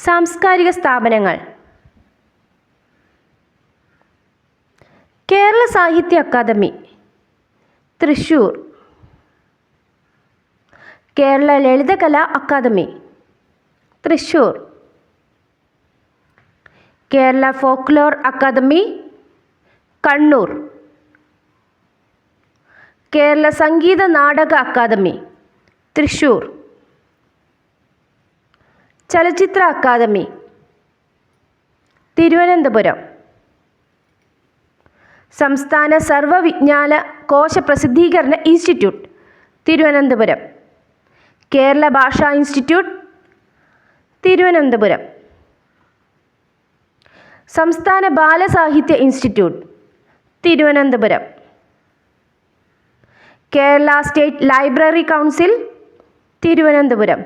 സാംസ്കാരിക സ്ഥാപനങ്ങൾ: Kerala Sahitya academy, Thrissur. Kerala Lalithakala academy, Thrissur. Kerala folklore academy, Kannur. Kerala Sangeetha Nataka academy, Thrissur. ചലച്ചിത്ര അക്കാദമി, തിരുവനന്തപുരം. സംസ്ഥാന സർവ്വവിജ്ഞാന കോശ പ്രസിദ്ധീകരണ ഇൻസ്റ്റിറ്റ്യൂട്ട്, തിരുവനന്തപുരം. കേരള ഭാഷാ ഇൻസ്റ്റിറ്റ്യൂട്ട്, തിരുവനന്തപുരം. സംസ്ഥാന ബാലസാഹിത്യ institute, Thiruvananthapuram. Kerala state library council, Thiruvananthapuram.